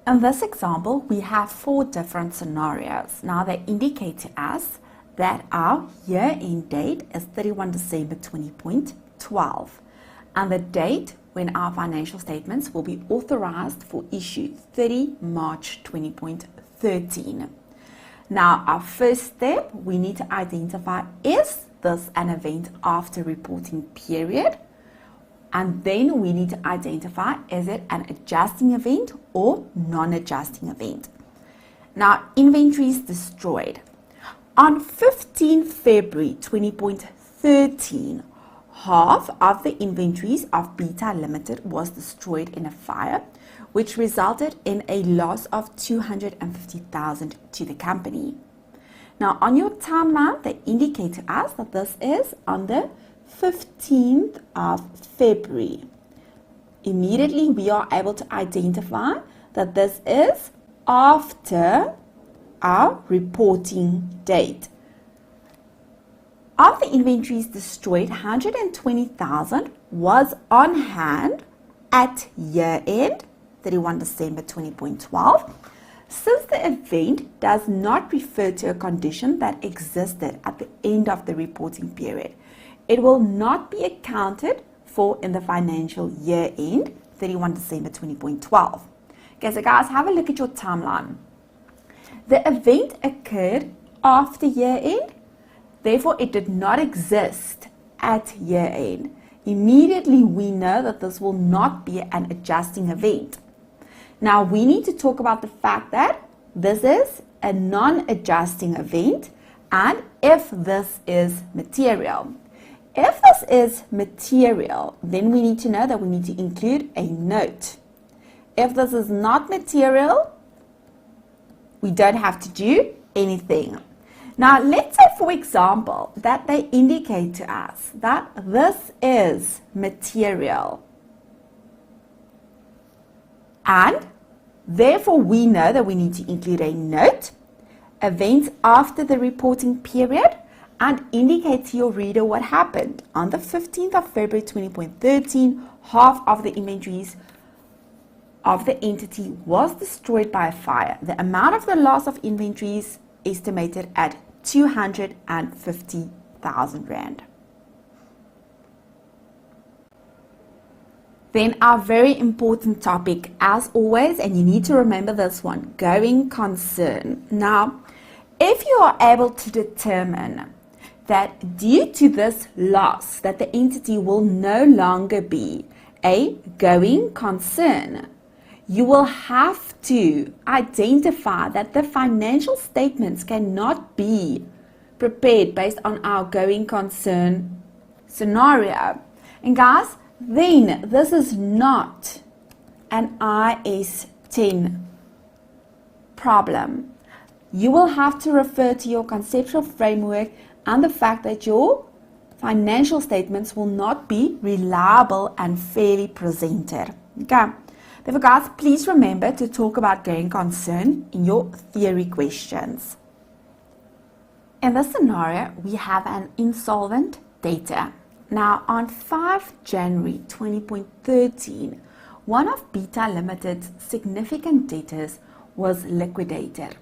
In this example, we have 4 different scenarios. Now they indicate to us that our year-end date is 31 December 2012 and the date when our financial statements will be authorized for issue 30 March 2013. Now our first step, we need to identify, is this an event after reporting period? And then we need to identify, is it an adjusting event or non-adjusting event? Now, inventories destroyed. On 15 February 2013, half of the inventories of Beta Limited was destroyed in a fire, which resulted in a loss of 250,000 to the company. Now, on your timeline, they indicate to us that this is on the 15th of February. Immediately, we are able to identify that this is after our reporting date. Of the inventories destroyed, 120,000 was on hand at year end, 31 December 2012. Since the event does not refer to a condition that existed at the end of the reporting period, it will not be accounted for in the financial year end, 31 December 2012. Okay, so guys, have a look at your timeline. The event occurred after year end, therefore it did not exist at year end. Immediately we know that this will not be an adjusting event. Now we need to talk about the fact that this is a non-adjusting event and if this is material. If this is material, then we need to know that we need to include a note. If this is not material, we don't have to do anything. Now, let's say, for example, that they indicate to us that this is material. And therefore, we know that we need to include a note, events after the reporting period, and indicate to your reader what happened. On the 15th of February 2013, half of the inventories of the entity was destroyed by a fire. The amount of the loss of inventories estimated at 250,000 Rand. Then our very important topic, as always, and you need to remember this one, going concern. Now, if you are able to determine that due to this loss that the entity will no longer be a going concern, you will have to identify that the financial statements cannot be prepared based on our going concern scenario. And guys, then this is not an IAS 10 problem. You will have to refer to your conceptual framework and the fact that your financial statements will not be reliable and fairly presented. Okay. Therefore, guys, please remember to talk about going concern in your theory questions. In this scenario, we have an insolvent debtor. Now, on 5 January 2013, one of Beta Limited's significant debtors was liquidated.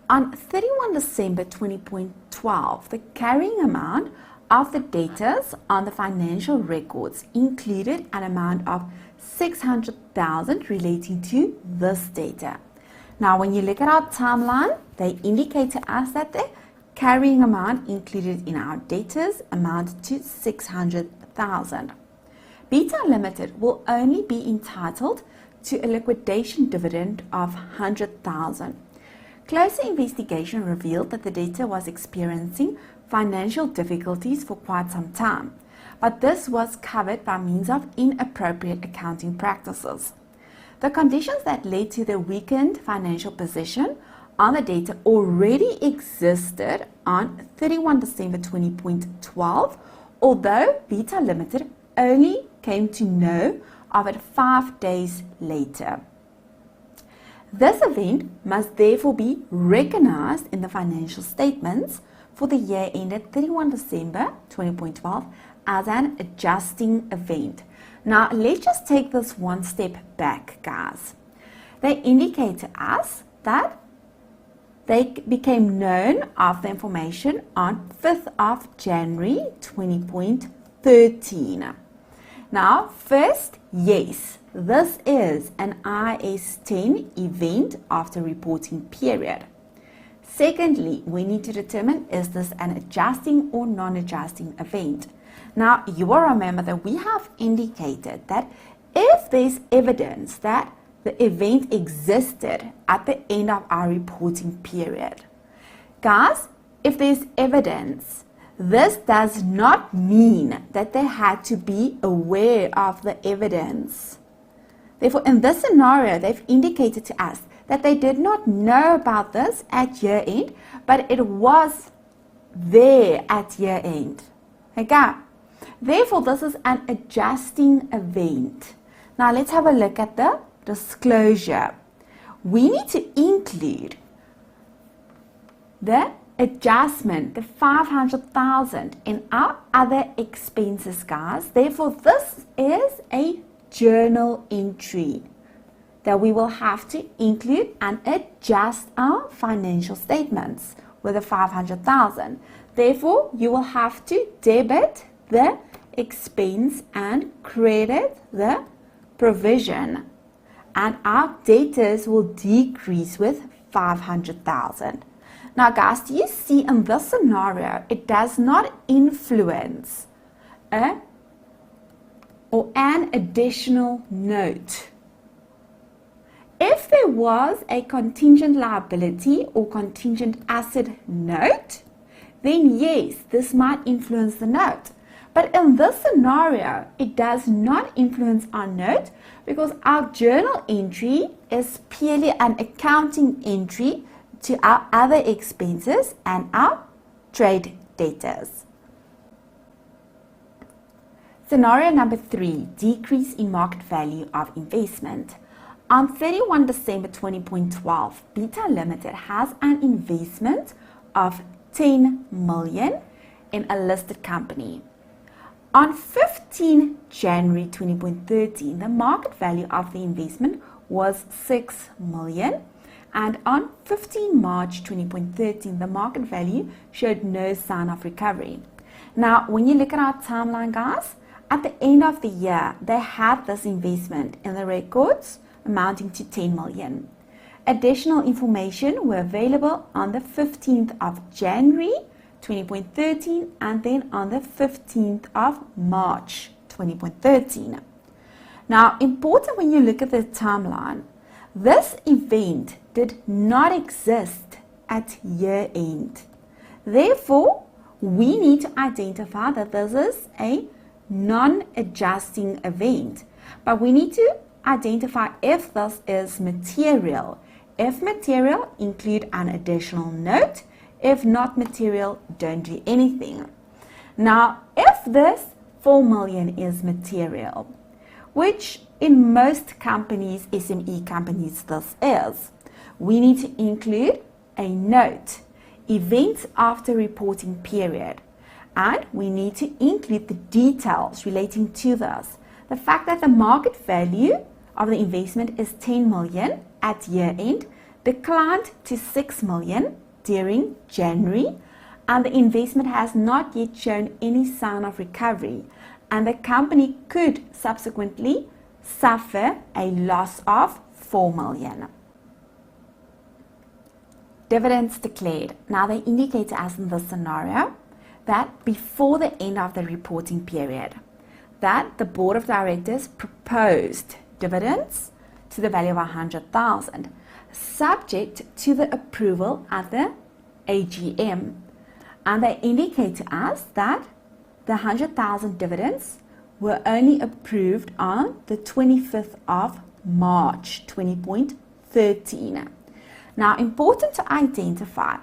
On 31 December 2012, the carrying amount of the debtors on the financial records included an amount of 600,000 relating to this debtor. Now, when you look at our timeline, they indicate to us that the carrying amount included in our debtors amounted to 600,000. Beta Limited will only be entitled to a liquidation dividend of 100,000. Closer investigation revealed that the debtor was experiencing financial difficulties for quite some time, but this was covered by means of inappropriate accounting practices. The conditions that led to the weakened financial position on the debtor already existed on 31 December 2012, although Beta Limited only came to know of it 5 days later. This event must therefore be recognized in the financial statements for the year ended 31 December 2012 as an adjusting event. Now, let's just take this one step back, guys. They indicate to us that they became known of the information on 5th of January 20.13. Now, first, yes, this is an IAS 10 event after reporting period. Secondly, we need to determine, is this an adjusting or non-adjusting event? Now, you will remember that we have indicated that if there's evidence that the event existed at the end of our reporting period. Guys, if there's evidence, this does not mean that they had to be aware of the evidence. Therefore, in this scenario, they've indicated to us that they did not know about this at year end, but it was there at year end. Okay? Therefore, this is an adjusting event. Now, let's have a look at the disclosure. We need to include the adjustment, the 500,000 in our other expenses, guys. Therefore, this is a journal entry that we will have to include and adjust our financial statements with the 500,000. Therefore, you will have to debit the expense and credit the provision. And our debtors will decrease with 500,000. Now, guys, do you see in this scenario, it does not influence an additional note. If there was a contingent liability or contingent asset note, then yes, this might influence the note. But in this scenario, it does not influence our note because our journal entry is purely an accounting entry to our other expenses and our trade debtors. Scenario number 3, decrease in market value of investment. On 31 December 2012, Beta Limited has an investment of 10 million in a listed company. On 15 January 2013, the market value of the investment was 6 million, and on 15 March 2013, the market value showed no sign of recovery. Now, when you look at our timeline, guys, at the end of the year, they had this investment in the records amounting to 10 million. Additional information were available on the 15th of January 20.13 and then on the 15th of March 20.13. Now, important when you look at the timeline, this event did not exist at year end. Therefore, we need to identify that this is a non-adjusting event, but we need to identify if this is material. If material, include an additional note. If not material, don't do anything. Now, if this 4 million is material, which in most companies, SME companies, this is, we need to include a note, events after reporting period, and we need to include the details relating to this. The fact that the market value of the investment is 10 million at year end, declined to 6 million during January, and the investment has not yet shown any sign of recovery, and the company could subsequently suffer a loss of 4 million. Dividends declared. Now, they indicate to us in this scenario that before the end of the reporting period, that the board of directors proposed dividends to the value of 100,000, subject to the approval at the AGM. And they indicate to us that the 100,000 dividends were only approved on the 25th of March 20.13. Now, important to identify,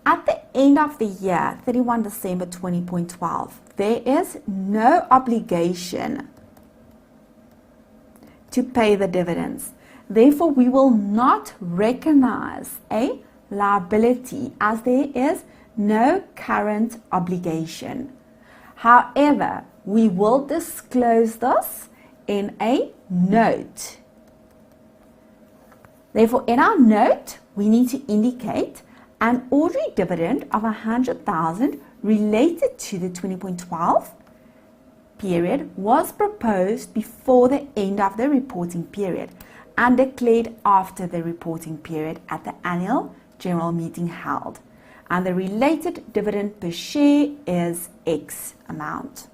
at the end of the year, 31 December 20.12, there is no obligation to pay the dividends. Therefore, we will not recognize a liability as there is no current obligation. However, we will disclose this in a note Therefore, in our note, we need to indicate an ordinary dividend of 100,000 related to the 20.12 period was proposed before the end of the reporting period and declared after the reporting period at the annual general meeting held. And the related dividend per share is X amount.